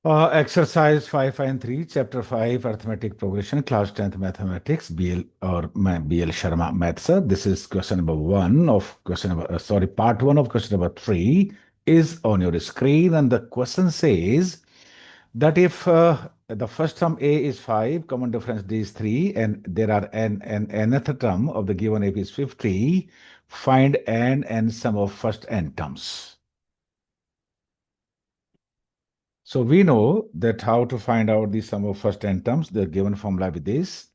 Exercise 5 and 3 chapter 5 arithmetic progression class 10th mathematics BL और मैं BL Sharma math sir this is question number 1 of question number sorry part 1 of question number 3 is on your screen and the question says that if the first term A is 5, common difference D is 3, and there are n nth term of the given AP is 50, find n and sum of first n terms. So we know that how to find out the sum of first n terms, the given formula with this.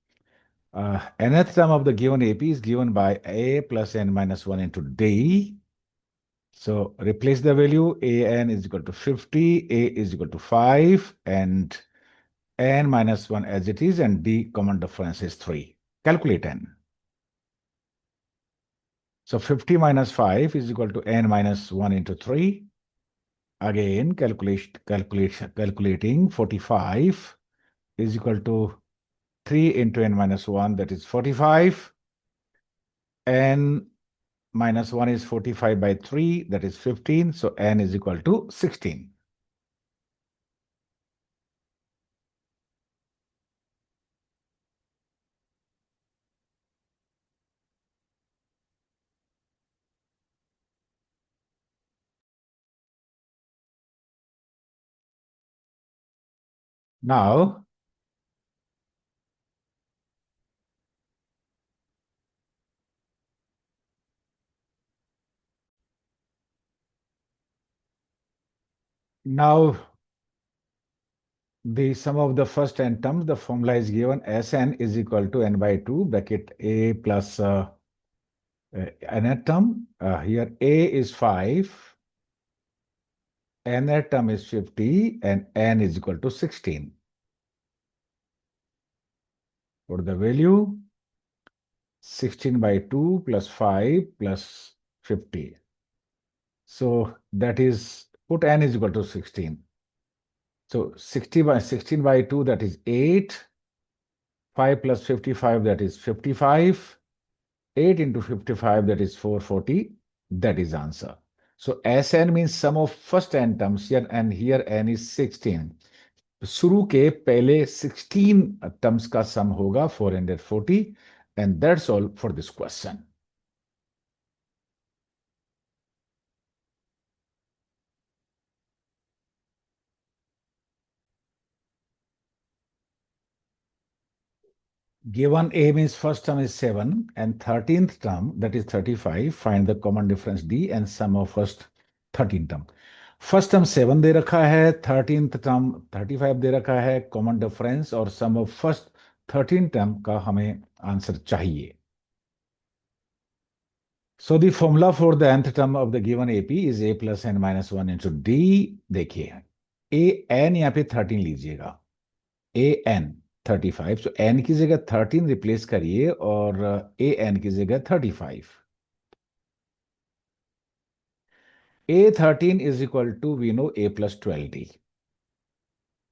Nth term of the given AP is given by A plus n minus 1 into D. So replace the value, an is equal to 50, A is equal to 5, and n minus 1 as it is, and D common difference is 3. Calculate n. So 50 minus 5 is equal to n minus 1 into 3. Again, calculating 45 is equal to 3 into n minus 1, that is 45. N minus 1 is 45 by 3, that is 15. So n is equal to 16. Now, now the sum of the first n terms, the formula is given Sn is equal to n by 2, bracket A plus nth term. Here A is 5, nth term is 50, and n is equal to 16. For the value, 16 by 2 plus 5 plus 50. So that is, put n is equal to 16. So 16 by 2, that is 8. 5 plus 55, that is 55. 8 into 55, that is 440. That is answer. So Sn means sum of first n terms here, and here n is 16. शुरू के पहले 16 terms का सम होगा 440, and that's all for this question. Given A means first term is 7 and 13th term, that is 35, find the common difference D and sum of first 13 term. First term 7 दे रखा है, 13th term 35 दे रखा है, common difference और सम of first 13 term का हमें answer चाहिए. So the formula for the nth term of the given AP is A plus n minus 1 into D. देखिए A n यहाँ पे 13 लीजिएगा, A n 35, so n की जगह 13 रिप्लेस करिए और A n की जगह 35. A13 is equal to, we know, A plus 12D.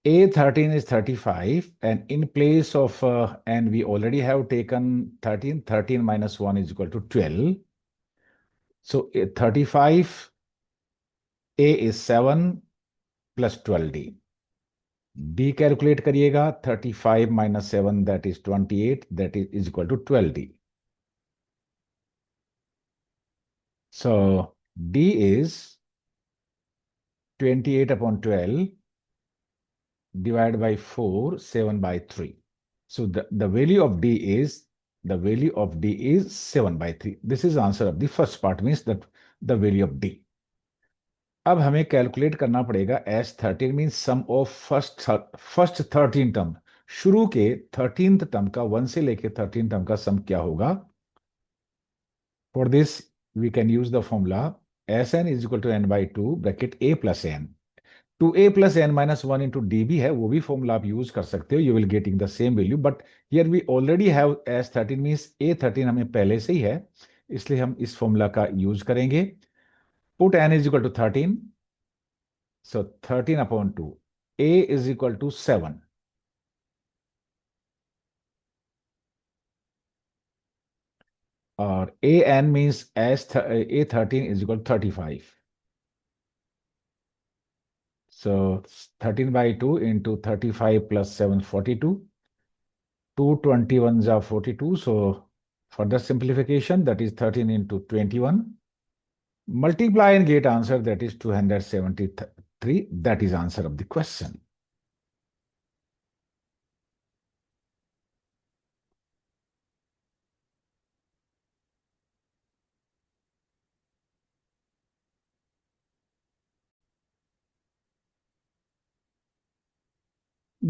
A13 is 35, and in place of n, we already have taken 13. 13 minus 1 is equal to 12. So 35, A is 7 plus 12D. D calculate करिएगा, 35 minus 7, that is 28, that is equal to 12D. So D is 28 upon 12 divided by 4, 7 by 3. So the value of D is 7 by 3. This is answer of the first part, means that the value of D. अब हमें calculate करना पड़ेगा S13 mean sum of first 13 term. शुरू के 13th term का 1 से लेके 13 term का सम क्या होगा. For this we can use the formula Sn is equal to n by 2 bracket A plus n. 2a plus n minus 1 into d भी है, वो भी फॉर्मूला आप यूज कर सकते हो. You will getting the same value, but here we already have S13 means A13 हमें पहले से ही है, इसलिए हम इस फॉर्मूला का यूज करेंगे. Put n is equal to 13, so 13 upon 2. A is equal to 7, और an means A13 is equal 35. So 13 by 2 into 35 plus 7, 42. 221s are 42. So further simplification, that is 13 into 21. Multiply and get answer, that is 273. That is answer of the question.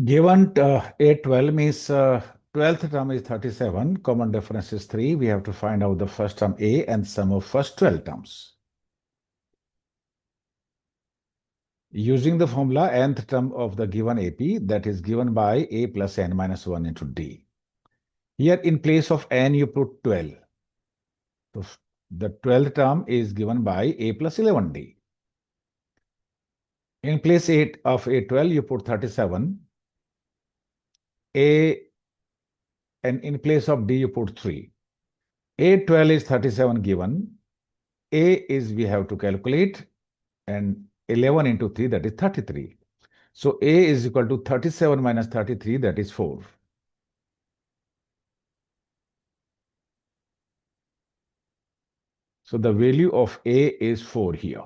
Given A12 means 12th term is 37, common difference is 3. We have to find out the first term A and sum of first 12 terms. Using the formula, nth term of the given AP, that is given by A plus n minus 1 into D. Here in place of n you put 12. So the 12th term is given by A plus 11D. In place of A12 you put 37. A and in place of D you put 3. A12 is 37 given. A is we have to calculate, and 11 into 3, that is 33. So A is equal to 37 minus 33, that is 4. So the value of A is 4 here.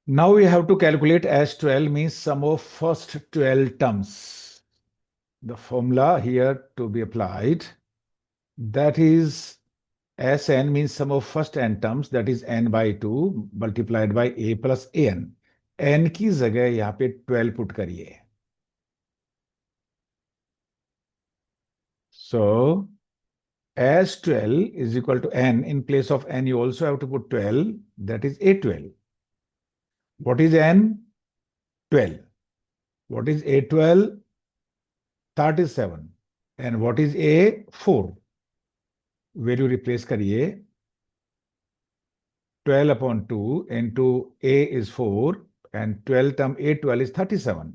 Now we have to calculate as 12 means sum of first 12 terms. The formula here to be applied, that is Sn means sum of first n terms, that is n by 2 multiplied by A plus an. n की जगह यहाँ पे 12 put करिए. So as 12 is equal to n, in place of n you also have to put 12, that is A12. What is n? 12. What is A12? 37. And what is A? 4. Value replace करिए. 12 upon 2 into A is 4 and 12 term A12 is 37.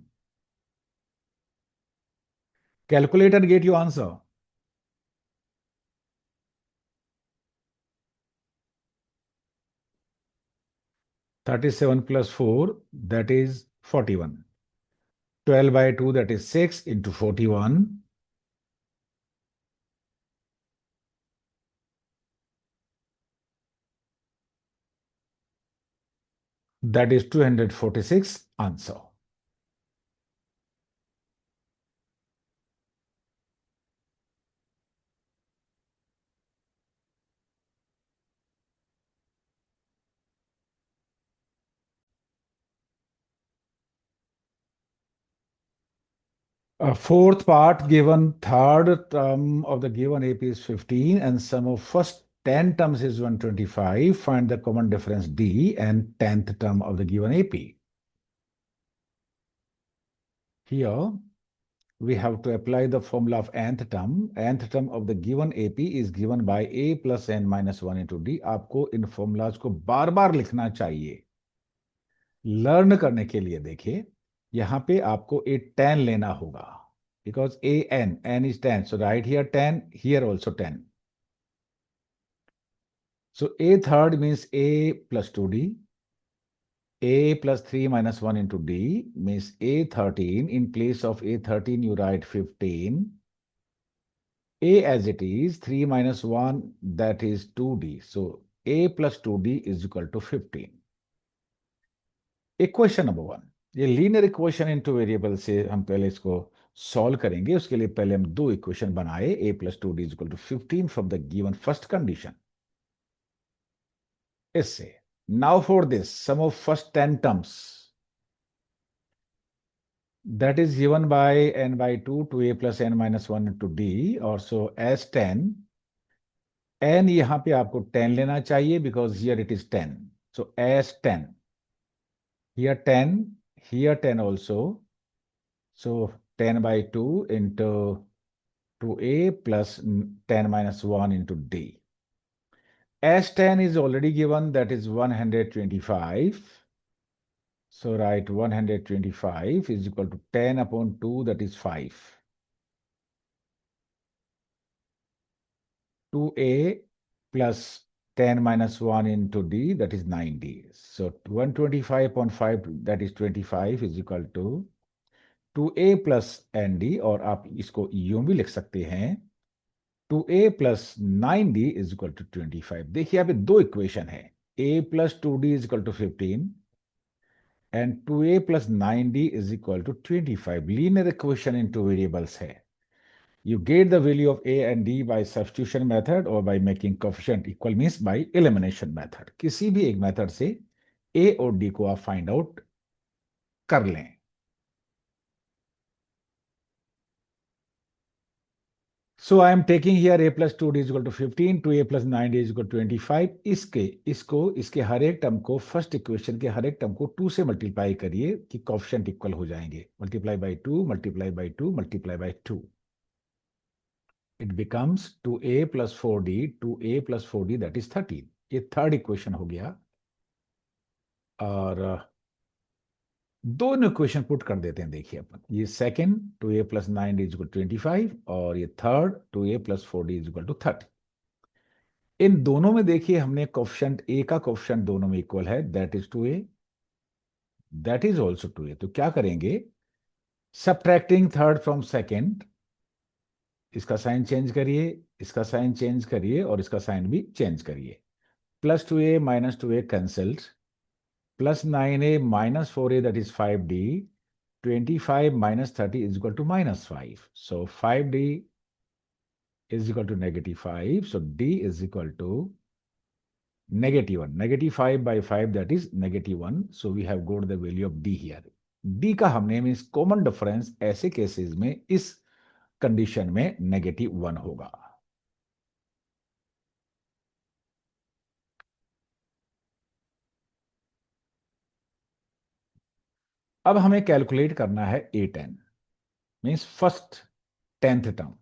Calculate and get your answer. 37 plus 4, that is 41. 12 by 2, that is 6 into 41. That is 246 answer. A fourth part, given third term of the given AP is 15 and sum of first 10 terms is 125. Find the common difference D and 10th term of the given AP. Here we have to apply the formula of nth term. Nth term of the given AP is given by A plus n minus 1 into D. आपको इन formulas को बार बार लिखना चाहिए. Learn करने के लिए देखिए, यहाँ पे आपको a 10 लेना होगा, because n is 10, so write here 10, here also 10. So a third means a plus 2d, a plus 3 minus 1 into d means a 13. In place of a 13 you write 15. A as it is, 3 minus 1, that is 2d. So a plus 2d is equal to 15. Equation number 1, ये linear equation into variable से हम पहले इसको solve करेंगे. उसके लिए पहले हम दो इक्वेशन बनाए. a plus 2d is equal to 15 from the given first condition. इससे now for this sum of first 10 terms, that is given by n by 2 to a plus n minus 1 into d, और so as 10. n यहां पे आपको 10 लेना चाहिए because here it is 10. So as 10, here 10, here 10 also. So 10 by 2 into 2a plus 10 minus 1 into d. As 10 is already given, that is 125. So write 125 is equal to 10 upon 2, that is 5. 2a plus 10 minus 1 into d, that is 9d. So 125.5, that is 25, is equal to 2a plus nd, और आप इसको यूं भी लिख सकते हैं 2a plus 9d is equal to 25. देखिए यहाँ पे दो इक्वेशन है, a plus 2d is equal to 15 and 2a plus 9d is equal to 25. Linear equation in two variables है. You get the value of a and d by substitution method or by making coefficient equal, means by elimination method. किसी भी एक method से a और d को आप find out कर लें. So I am taking here a plus 2d is equal to 15, 2a plus 9d is equal to 25. इसके हर एक टर्म को, फर्स्ट इक्वेशन के हर एक टर्म को 2 से मल्टीप्लाई करिए कि कोएफिशिएंट इक्वल हो जाएंगे. Multiply by 2, multiply by 2, multiply by 2. It becomes 2a plus 4d, 2a plus 4d, that is 13. ये थर्ड इक्वेशन हो गया. और दोनों इक्वेशन पुट कर देते हैं. देखिए अपन, ये second 2a plus 9d is equal to 25 और ये third 2a plus 4d is equal to 30. इन दोनों में देखिए हमने कोएफिशिएंट a का कोएफिशिएंट दोनों में इक्वल है, that is 2a, that is also 2a. तो क्या करेंगे, सब्ट्रैक्टिंग थर्ड फ्रॉम सेकंड, इसका साइन चेंज करिए, इसका साइन चेंज करिए और इसका साइन भी चेंज करिए. Plus 2a minus 2a cancelled, plus 9a minus 4a, that is 5d. 25 minus 30 is equal to minus 5. So 5d is equal to negative 5. So d is equal to negative 1. Negative 5 by 5, that is negative 1. So we have got the value of d here. d का हमने means common difference ऐसे cases में इस condition में negative 1 होगा. अब हमें calculate करना है a10, means first tenth term.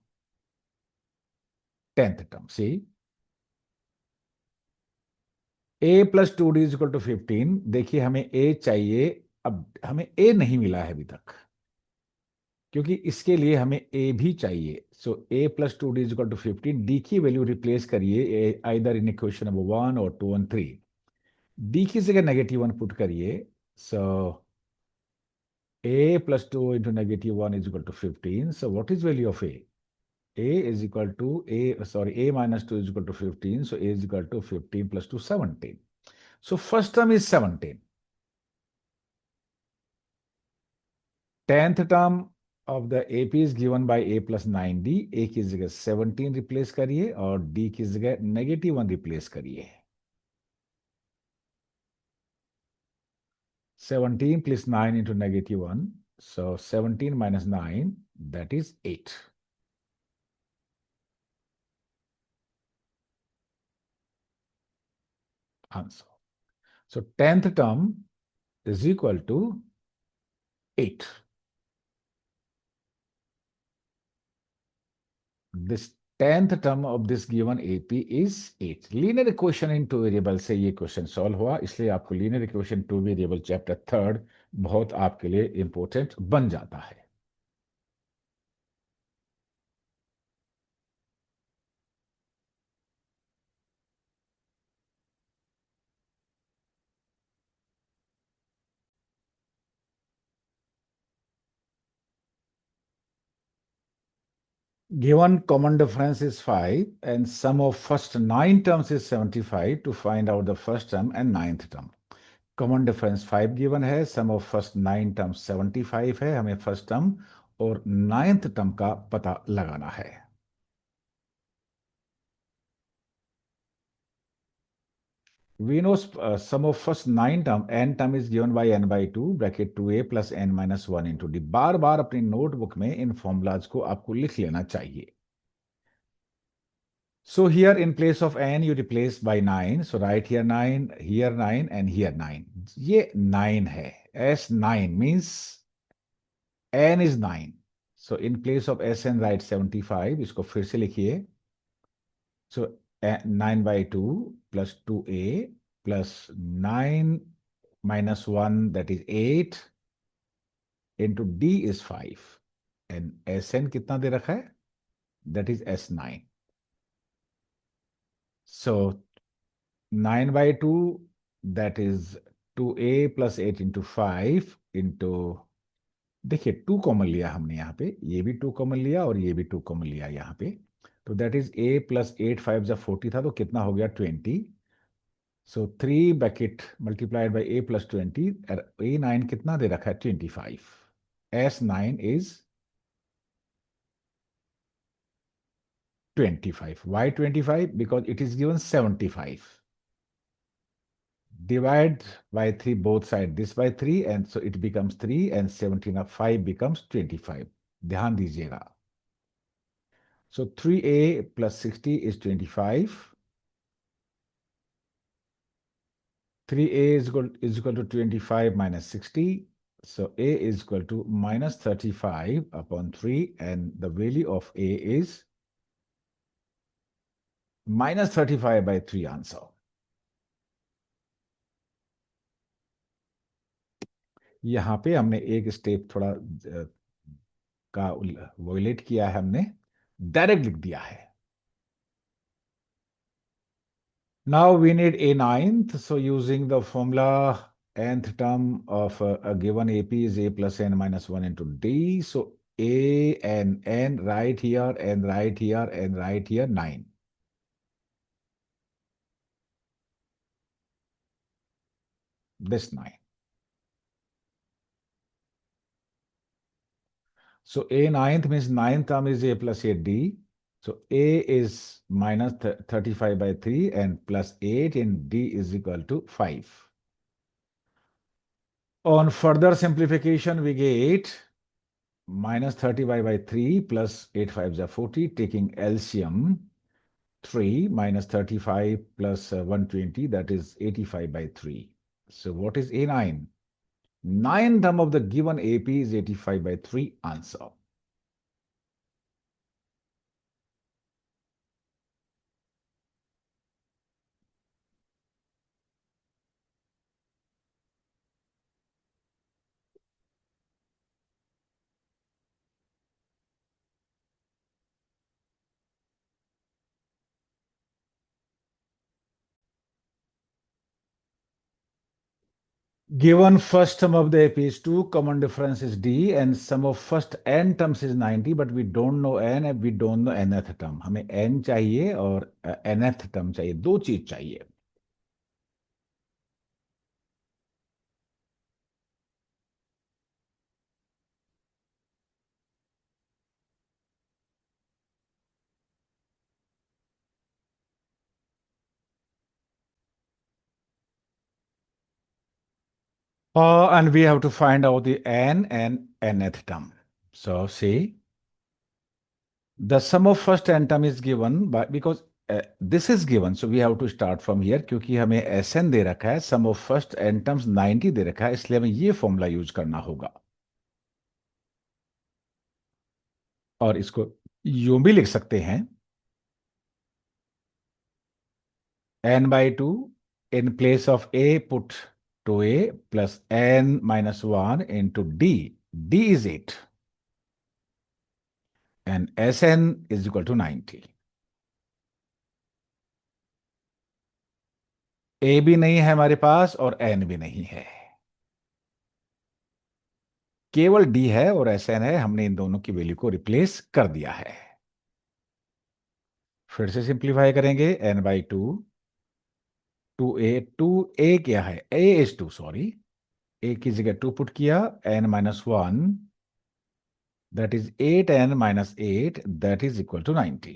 See a plus 2d is equal to 15. देखिए हमें a चाहिए, अब हमें a नहीं मिला है अभी तक, क्योंकि इसके लिए हमें a भी चाहिए. सो a plus 2d is equal to 15. d की वैल्यू रिप्लेस करिए आइदर इन इक्वेशन नंबर 1 और 2 और 3. d की जगह नेगेटिव 1 पुट करिए. सो a plus 2 into negative 1 is equal to 15. So what is value of a? A is equal to a minus 2 is equal to 15. So a is equal to 15 plus 2, 17. So first term is 17. 10th term of the AP is given by a plus 9d. a की जगह 17 replace करिए और d की जगह negative 1 replace करिए. 17 plus 9 into negative 1. So 17 minus 9, that is 8. Answer. So 10th term is equal to 8. This 10th term of this given AP is 8. Linear equation in two variable से ये question solve हुआ, इसलिए आपको linear equation two variable chapter third बहुत आपके लिए important बन जाता है. Given common difference is 5 and sum of first 9 terms is 75, to find out the first term and ninth term. Common difference 5 given है, सम ऑफ फर्स्ट 9 टर्म 75 है, हमें first term और नाइन्थ टर्म का पता लगाना है. We know sum of first 9 term, n term is given by n by 2, bracket 2a plus n minus 1 into d. बार बार अपनी नोटबुक में इन फॉर्मूलाज को आपको लिख लेना चाहिए. So here in place of n you replace by 9. So write here 9 and here 9. ये 9 है. S9 means n is 9. So in place of Sn write 75. इसको फिर से लिखिए. So 9 by 2 plus 2a plus 9 minus 1, that is 8 into d is 5. And Sn कितना दे रखा है? That is S9. So 9/2, that is 2a plus 8 into 5 into, देखिए 2 common लिया हमने यहाँ पे, ये भी 2 कॉमन लिया और ये भी 2 कॉमन लिया यहाँ पे, तो दैट इज a प्लस 8 5 जब 40 था तो कितना हो गया 20। सो 3 bracket multiplied by a plus 20, a9 कितना दे रखा है 25, s9 is 25। Why 25? Because it is given 75. Divide by 3 both sides, this by 3, and so it becomes 3, and 17 of 5 becomes 25. ध्यान दीजिएगा। So 3a plus 60 is 25. 3a is equal to 25 minus 60. So a is equal to minus 35 upon 3, and the value of a is minus 35 by 3 answer. यहाँ पे हमने एक step थोड़ा का violet किया है, हमने डायरेक्ट लिख दिया है। Now we need a ninth, so using the formula nth term of a given AP is a plus n minus 1 into d. So a and n right here and right here and right here 9. This 9. So a ninth means ninth term is a plus 8d. So a is minus 35 by 3 and plus 8, and d is equal to 5. On further simplification, we get minus 35 by 3 plus 8 5s are 40, taking LCM 3 minus 35 plus 120, that is 85 by 3. So what is A9? 9 term of the given AP is 85 by 3 answer. Given first term of the AP is 2, common difference is D, and sum of first n terms is 90, but we don't know n and we don't know nth term. हमें n चाहिए और nth term चाहिए, दो चीज चाहिए। And we have to find out the n and nth term. So see, the sum of first n term is given by, because this is given, so we have to start from here, क्योंकि हमें Sn दे रखा है, sum of first n terms 90 दे रखा है, इसलिए हमें ये formula use करना होगा। और इसको यूं भी लिख सकते हैं, n by 2, in place of a put 2a plus n minus 1 into d. D is 8 and Sn is equal to 90. a भी नहीं है हमारे पास और n भी नहीं है, केवल d है और Sn है। हमने इन दोनों की वैल्यू को रिप्लेस कर दिया है। फिर से सिंप्लीफाई करेंगे, n बाई 2, 2a क्या है, a इज 2, सॉरी, a की जगह 2 पुट किया, n minus 1, that is 8n minus 8, that is equal to 90।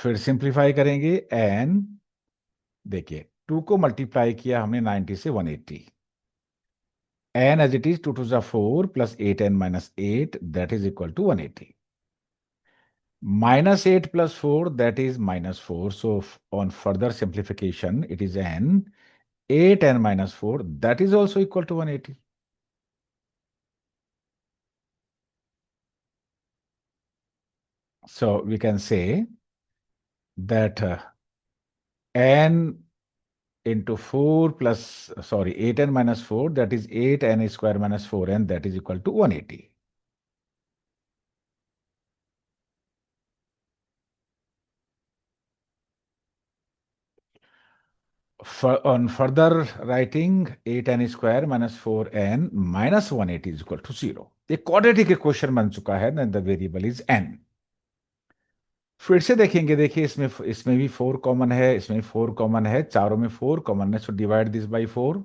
फिर सिंप्लीफाई करेंगे, n, देखिए 2 को मल्टीप्लाई किया हमने 90 से 180, n as it is 2 to the 4 plus 8n minus 8, that is equal to 180. Minus 8 plus 4, that is minus 4. So on further simplification, it is n 8n minus 4, that is also equal to 180. So we can say that n into 4 plus, sorry, 8n minus 4, that is 8n square minus 4n, that is equal to 180. On further writing, 8n square minus 4n minus 180 is equal to 0. ये quadratic equation बन चुका है ना, the variable is n. फिर से देखेंगे, देखिए इसमें इसमें भी 4 कॉमन है, इसमें 4 कॉमन है, चारों में 4 कॉमन है, so divide this by 4,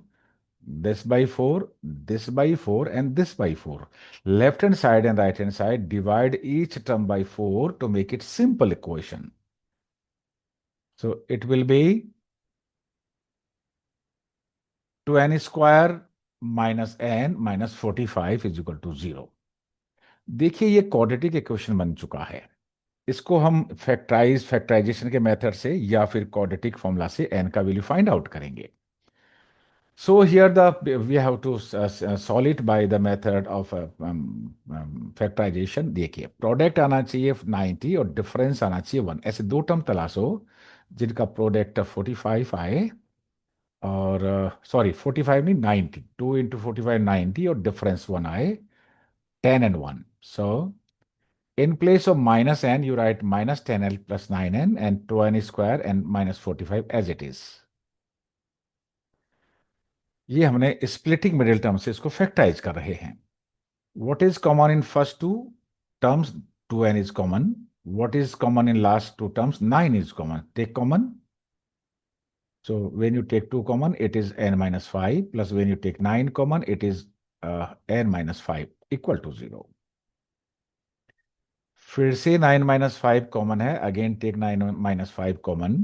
this by 4, this by 4, and this by 4. Left hand side and right hand side, divide each term by 4 to make it simple equation. So it will be 2n square minus n minus 45 is equal to 0. देखिए ये quadratic equation बन चुका है. इसको हम factorisation के method से या फिर क्वाड्रेटिक फॉर्मूला से n का वैल्यू फाइंड आउट करेंगे. So here we have to solve it by the method of factorization. देखिए प्रोडक्ट आना चाहिए 90 और डिफरेंस आना चाहिए 1. ऐसे दो टर्म तलाशो जिनका प्रोडक्ट 45 आए, और सॉरी 45 नहीं 90, 2 इंटू 45 90 और डिफरेंस 1 आए, 10 and 1. So in place of minus n you write minus 10l plus 9n and 2n square and minus 45 as it is. ये हमने स्प्लिटिंग मिडिल टर्म से इसको फैक्टराइज कर रहे हैं. What is common in first two terms? 2n is common. What is common in last two terms? 9 is common. Take common. So when you take 2 common, it is n minus 5. Plus when you take 9 common, it is n minus 5 equal to 0. फिर से 9 minus 5 common है. Again take 9 minus 5 common.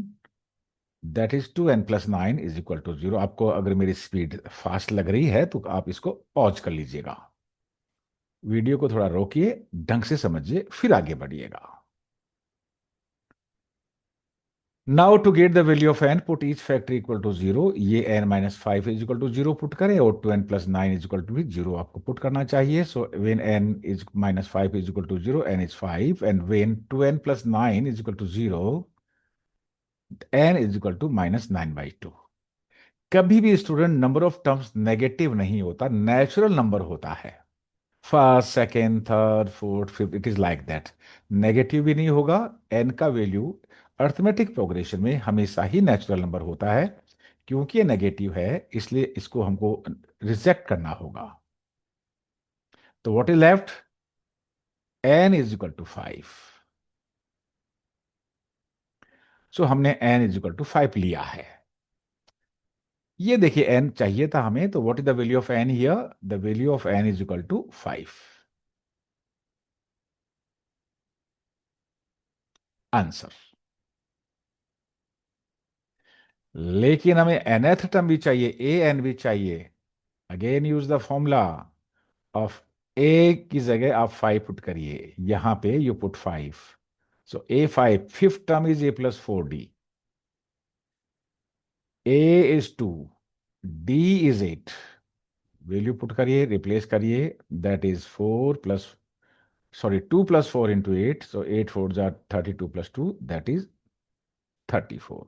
That is 2n plus 9 is equal to 0. आपको अगर मेरी speed fast लग रही है तो आप इसको पॉज कर लीजिएगा. वीडियो को थोड़ा रोकिए, ढंग से समझिए, फिर आगे बढ़िएगा. Now to get the value of n, put each factor equal to 0. ये n minus 5 is equal to 0 put करें और 2n plus 9 is equal to भी 0 आपको पुट करना चाहिए. So when n is minus 5 is equal to 0, n is 5, and when 2n plus 9 is equal to 0, n is equal to minus 9/2. कभी भी student number of terms negative नहीं होता, natural number होता है. First, second, third, fourth, fifth, it is like that. Negative भी नहीं होगा. N का वैल्यू अर्थमेटिक प्रोग्रेशन में हमेशा ही नेचुरल नंबर होता है. क्योंकि ये नेगेटिव है इसलिए इसको हमको रिजेक्ट करना होगा. तो what is left? N is equal to 5. So हमने एन इज इक्वल टू 5 लिया है. ये देखिए एन चाहिए था हमें, तो what is the value of n here? The value of n is equal to 5. Answer. लेकिन हमें nth टर्म भी चाहिए, ए एन भी चाहिए. Again use the formula of A की जगह आप 5 पुट करिए, यहां पे you put 5. So A5, fifth term is A+4D. A इज 2, D इज 8. वैल्यू पुट करिए, रिप्लेस करिए. That is 4 plus, sorry 2 plus 4 into 8. So 8 4 जार 32 plus 2, that is 34.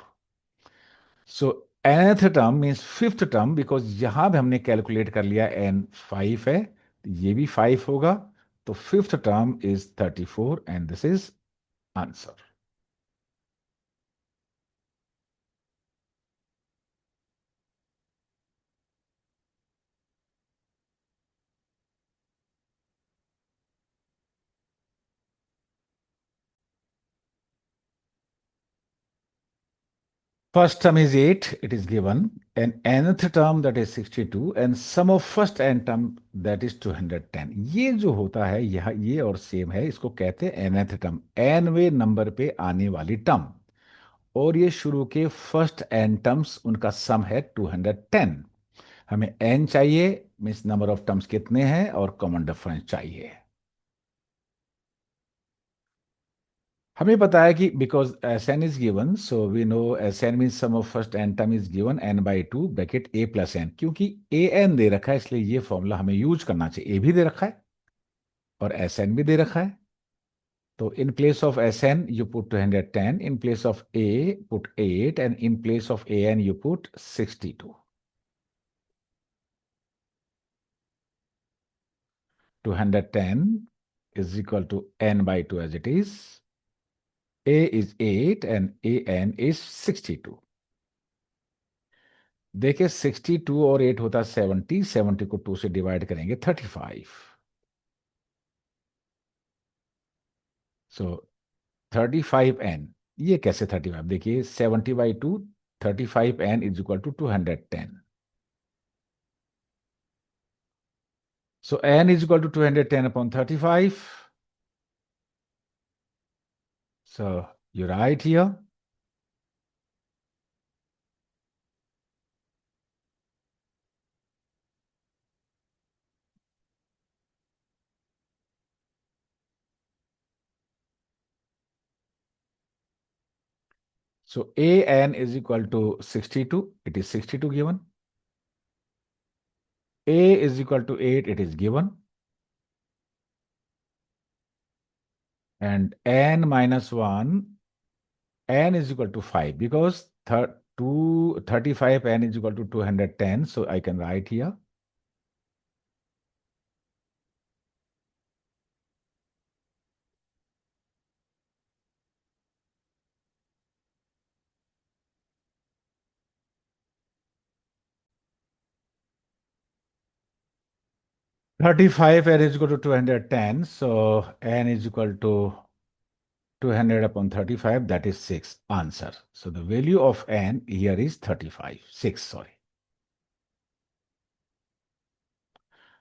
So nth term means fifth term, because यहां भी हमने कैलकुलेट कर लिया n 5 है, तो ये भी 5 होगा. तो fifth term is 34 and this is answer. First term is 8, it is given, and nth term that is 62, and sum of first n term that is 210. ये जो होता है यह ये और सेम है, इसको कहते हैं nth टर्म, nवे नंबर पे आने वाली टर्म. और ये शुरू के फर्स्ट n टर्म्स, उनका सम है 210. हमें n चाहिए, मीन्स नंबर ऑफ टर्म्स कितने हैं, और कॉमन डिफरेंस चाहिए. हमें पता है कि because S n is given, so we know S n mean sum of first n term is given n/2 bracket a plus n. क्योंकि ए एन दे रखा है इसलिए ये फॉर्मूला हमें यूज करना चाहिए. ए भी दे रखा है और एस एन भी दे रखा है. तो in place of S n you put 210, in place of a put 8, and in place of a n you put 62. 210 is equal to n/2 as it is. A is 8 and an is 62. देखिए 62 और 8 होता है 70, 70 को 2 से divide करेंगे 35। सो 35n, ये कैसे 35, देखिए 70/2, 35n is equal to 210। So n is equal to 210 upon 35. So you write here. So an is equal to 62. It is 62 given. A is equal to 8. It is given. And n minus 1, n is equal to 5 because 35 n is equal to 210. So I can write here. 35 n is equal to 210. So n is equal to 200 upon 35, that is 6. Answer. So the value of n here is 35. 6, sorry.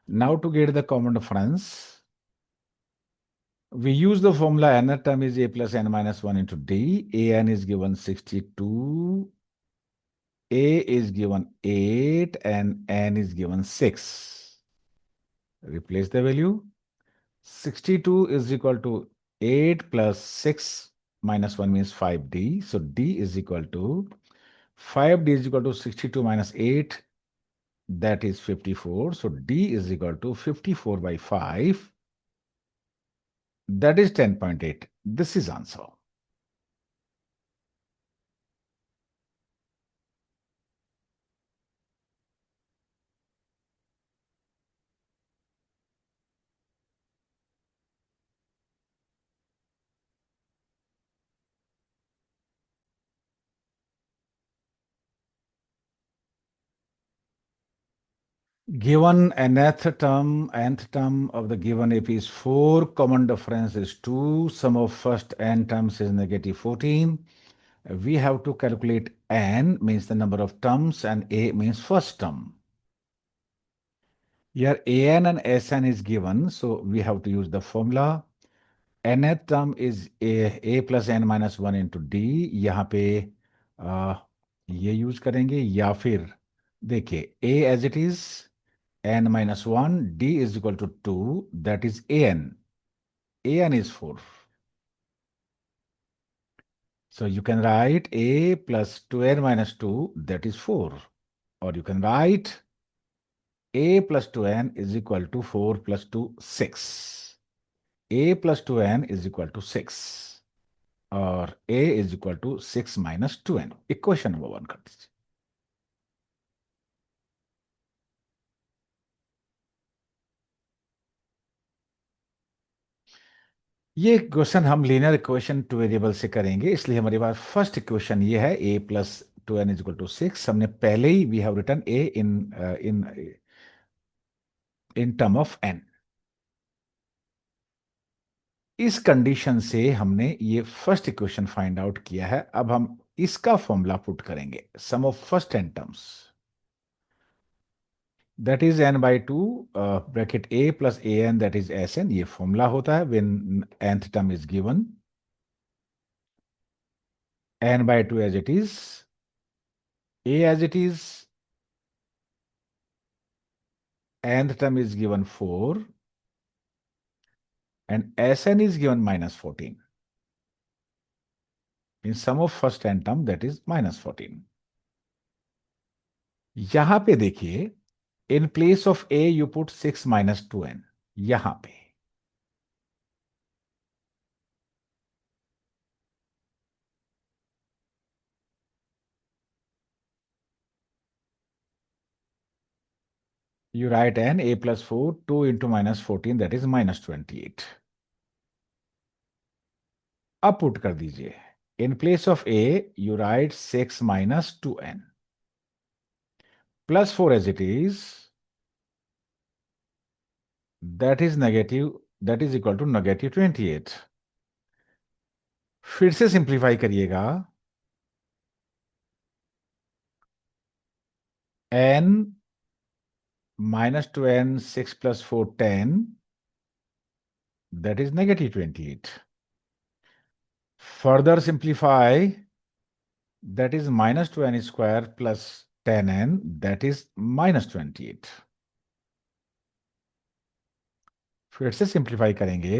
Now to get the common difference, we use the formula n term is a plus n minus 1 into d. An is given 62, a is given 8, and n is given 6. Replace the value. 62 is equal to 8 plus 6 minus 1 means 5d. So d is equal to 5d is equal to 62 minus 8, that is 54. So d is equal to 54 by 5, that is 10.8. This is answer. Given nth term of the given AP is 4, common difference is 2, sum of first n terms is negative 14. We have to calculate n means the number of terms and a means first term. Here an and sn is given, so we have to use the formula. nth term is a plus n minus 1 into d. यहाँ पे ये use करेंगे, या फिर देखिए a as it is, n minus 1, d is equal to 2, that is an. An is 4. So you can write a plus 2n minus 2, that is 4. Or you can write a plus 2n is equal to 4 plus 2, 6. A plus 2n is equal to 6. और a is equal to 6 minus 2n. Equation number 1 कर दीजिए. ये question हम linear equation two variable से करेंगे, इसलिए हमारे पास first equation ये है a plus 2n is equal to 6. हमने पहले ही we have written a in in term of n. इस कंडीशन से हमने ये फर्स्ट इक्वेशन फाइंड आउट किया है. अब हम इसका फॉर्मूला पुट करेंगे, sum of first n terms, that is n by 2 bracket a plus an, that is Sn. ये फॉर्मूला होता है when nth term is given. n by 2 as it is, a as it is, nth term is given 4, and Sn is given minus 14. In sum of first n term, that is minus 14. यहां पे देखिए, in place of a you put 6 minus 2n. यहां पे you write n a plus 4, 2 into minus 14, that is minus 28. अब put कर दीजिए, in place of a you write 6 minus 2n. +4 as it is, that is negative, that is equal to -28। फिर से simplify करिएगा। n -2n 6 + 4 10, that is -28। Further simplify, that is -2n square plus 10n, that is -28। फिर से simplify करेंगे।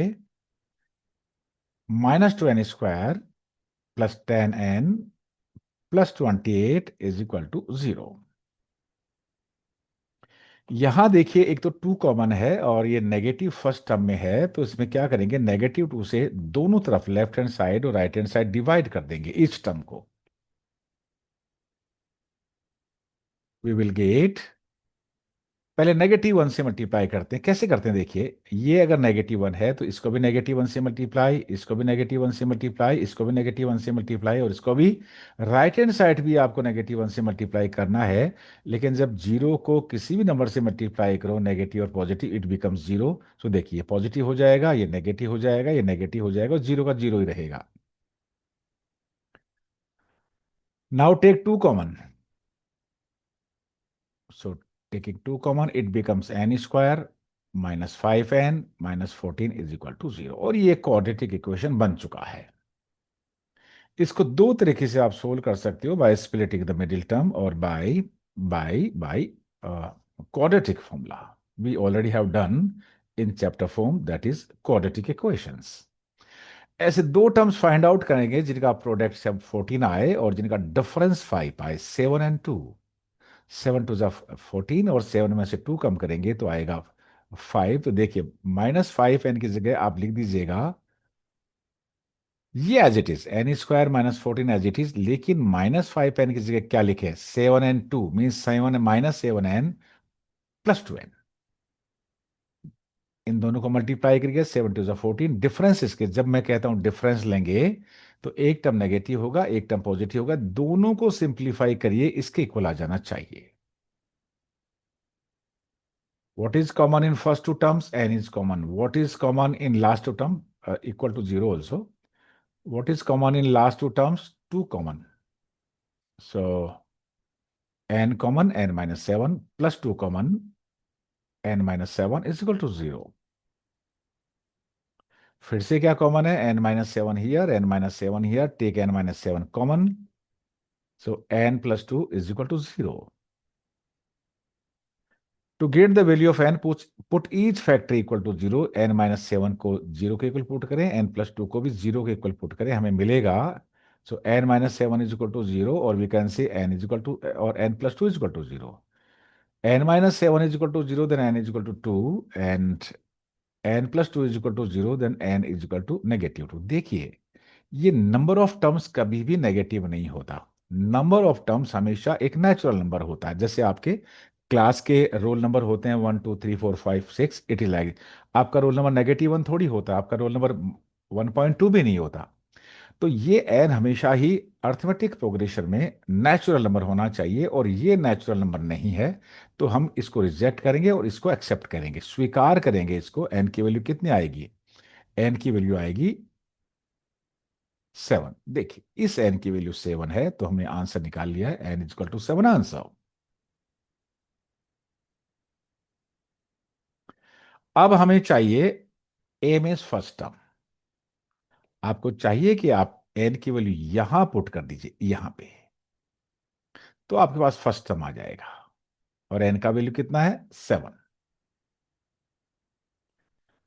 -2n square plus 10n plus 28 is equal to 0। यहां देखिए, एक तो 2 कॉमन है और ये नेगेटिव फर्स्ट टर्म में है, तो इसमें क्या करेंगे, -2 से दोनों तरफ लेफ्ट हैंड साइड और राइट हैंड साइड डिवाइड कर देंगे इस टर्म को। वी विल गेट, पहले -1 से मल्टीप्लाई करते हैं। कैसे करते हैं देखिए, ये अगर -1 है तो इसको भी -1 से मल्टीप्लाई, इसको भी -1 से मल्टीप्लाई, इसको भी -1 से मल्टीप्लाई, और इसको भी राइट हैंड साइड भी आपको -1 से मल्टीप्लाई करना है। लेकिन जब जीरो को किसी भी नंबर से मल्टीप्लाई करो, नेगेटिव और पॉजिटिव, इट बिकम्स जीरो। सो देखिए, पॉजिटिव हो जाएगा, ये नेगेटिव हो जाएगा, ये नेगेटिव हो जाएगा, और जीरो का जीरो ही रहेगा। Now take 2 common. So taking 2 common, it becomes n square minus 5n minus 14 is equal to 0। और ये क्वाड्रेटिक इक्वेशन बन चुका है। इसको दो तरीके से आप सोल्व कर सकते हो, by splitting the middle term और by by by quadratic formula. We already have done in chapter form, that is quadratic equations. ऐसे दो टर्म्स फाइंड आउट करेंगे जिनका प्रोडक्ट सब 14 आए और जिनका डिफरेंस 5 आए, 7 एंड 2। 7 टू 14 और 7 में से 2 कम करेंगे तो आएगा 5। तो देखिए, -5n की जगह आप लिख दीजिएगा ये as it is, n square -14 as it is, लेकिन -5n की जगह क्या लिखे, 7n2 means 7 -7n plus 2n। इन दोनों को मल्टीप्लाई करिए, 7 टू 14। डिफरेंस इसके, जब मैं कहता हूं डिफरेंस लेंगे तो एक टर्म नेगेटिव होगा, एक टर्म पॉजिटिव होगा, दोनों को सिंप्लीफाई करिए, इसके इक्वल आ जाना चाहिए। What is common in first two terms? N is common. What is common in last two terms? Equal to 0 also. What is common in last two terms? 2 common. So n common, n minus 7 plus 2 common, n minus 7 is equal to 0। फिर से क्या common है, n minus 7 here, n minus 7 here, take n minus 7 common, so n plus 2 is equal to 0। To get the value of n, put each factor equal to 0। n minus 7 को 0 के equal put करें, n plus 2 को भी 0 के equal put करें, हमें मिलेगा। So n minus 7 is equal to 0, और we can say n is equal to, और n plus 2 is equal to 0। n minus 7 is equal to 0, then n is equal to 2, and n plus 2 is equal to 0, then n is equal to -2। देखिए, ये number of terms कभी भी negative नहीं होता। Number of terms हमेशा एक natural number होता है। जैसे आपके क्लास के रोल नंबर होते हैं 1 2 3 4 5 6, इट इज लाइक, आपका रोल नंबर -1 थोड़ी होता, आपका रोल नंबर 1.2 भी नहीं होता। तो ये एन हमेशा ही अर्थमेटिक प्रोग्रेशन में नेचुरल नंबर होना चाहिए, और ये नेचुरल नंबर नहीं है, तो हम इसको रिजेक्ट करेंगे और इसको एक्सेप्ट करेंगे, स्वीकार करेंगे इसको। एन की वैल्यू कितनी आएगी, एन की वैल्यू आएगी 7। देखिए, इस एन की वैल्यू 7 है, तो हमने आंसर निकाल लिया है, n is equal to 7 answer. अब हमें चाहिए एम एस फर्स्ट टर्म। आपको चाहिए कि आप एन की वैल्यू यहां पुट कर दीजिए, यहां पे, तो आपके पास फर्स्ट टर्म आ जाएगा। और एन का वैल्यू कितना है, 7।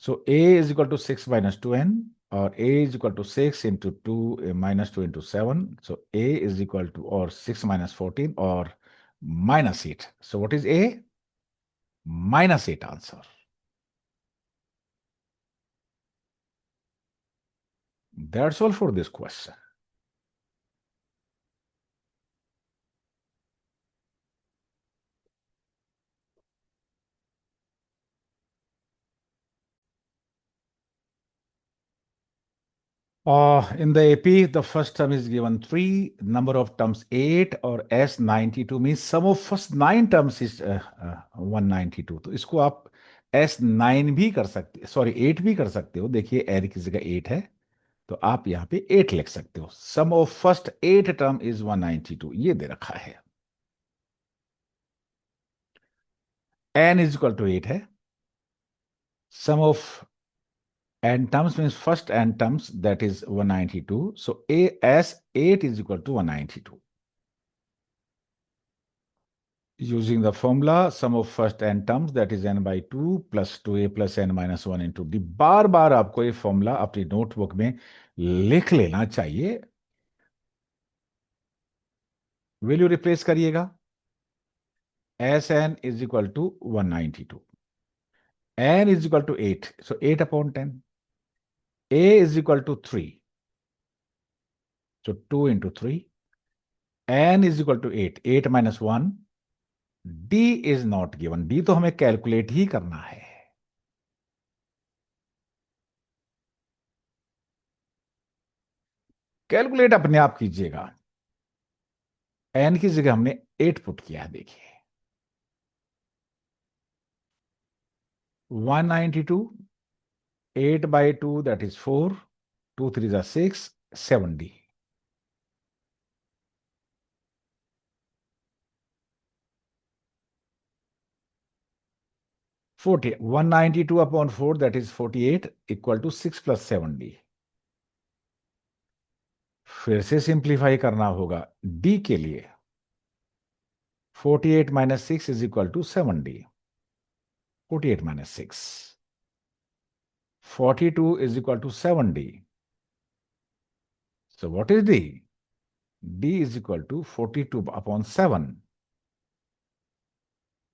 So A is equal to 6 minus 2n, और a is equal to 6 into 2 minus 2 into 7। So a is equal to, और 6 माइनस 14 और -8। So what is a, -8 answer. That's all for this question. In the AP, the first term is given 3, number of terms 8 और S92 means sum of first 9 terms is 192. तो इसको आप S9 भी कर सकते, sorry 8 भी कर सकते हो। देखिए एन की जगह 8 है तो आप यहाँ पे 8 लिख सकते हो। सम ऑफ फर्स्ट 8 टर्म इज 192, ये दे रखा है। n इज इक्वल टू 8 है। सम of n terms means first n terms, that is 192. So a as 8 is equal to 192. Using the formula, sum of first n terms, that is n by 2 plus 2a plus n minus 1 into d. बार बार आपको ये formula अपनी notebook में लिख लेना चाहिए। Value replace करिएगा। S n is equal to 192, n is equal to 8, so 8 upon 10. A is equal to 3, so 2 into 3. n is equal to 8, 8 minus 1. D is not given, D तो हमें calculate ही करना है। Calculate अपने आप कीजिएगा। n की जगह हमने 8 पुट किया है, देखिए 192, 8 by 2 that is 4, 2 3 are 6, 7D। 40, 192 upon 4 that is 48 equal to 6 plus 7D। फिर से सिंप्लीफाई करना होगा D के लिए। 48 minus 6 is equal to 7D। 48 minus 6, 42 is equal to 7D। So what is D? D is equal to 42 upon 7.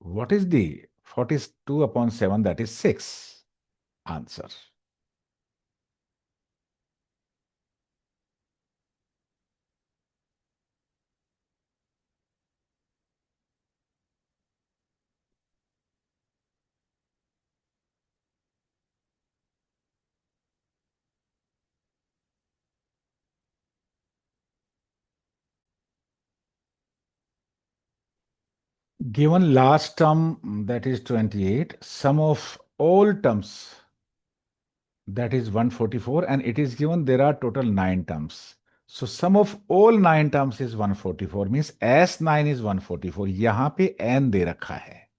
What is D? 42 upon 7, that is 6. Answer. Given last term, that is 28, sum of all terms, that is 144, and it is given there are total 9 terms. So sum of all 9 terms is 144, means S9 is 144. यहाँ पे n दे रखा है,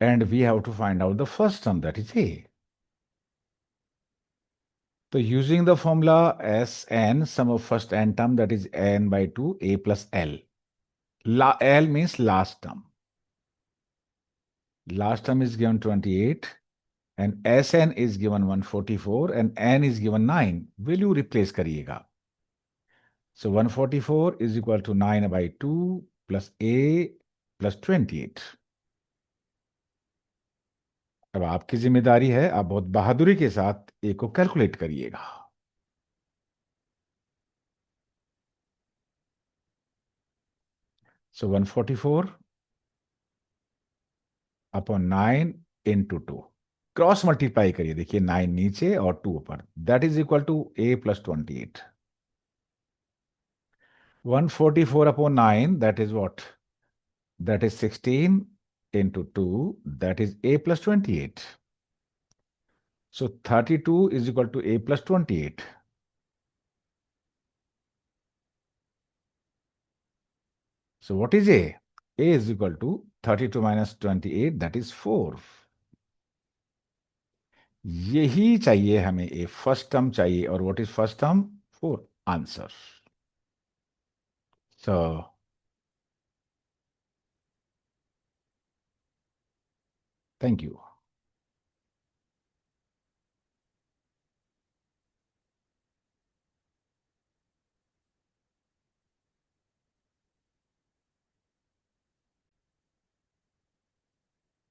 and we have to find out the first term, that is A. So using the formula Sn, sum of first n term, that is n by 2, A plus L. L means last term. Last term is given 28, and Sn is given 144, and n is given 9. Value replace करिएगा. So 144 is equal to 9 by 2 plus A plus 28. अब आपकी जिम्मेदारी है, आप बहुत बहादुरी के साथ A को कैलकुलेट करिएगा। So 144 upon 9 into 2. Cross multiply करिए, देखिए 9 नीचे और 2 ऊपर, that is equal to A plus 28. 144 upon 9, that is what? That is 16 into 2, that is A plus 28. So 32 is equal to A plus 28. So what is A? A is equal to 32 minus 28, that is 4. यही चाहिए हमें, ए first term चाहिए, और what is first term? 4। Answer. So thank you.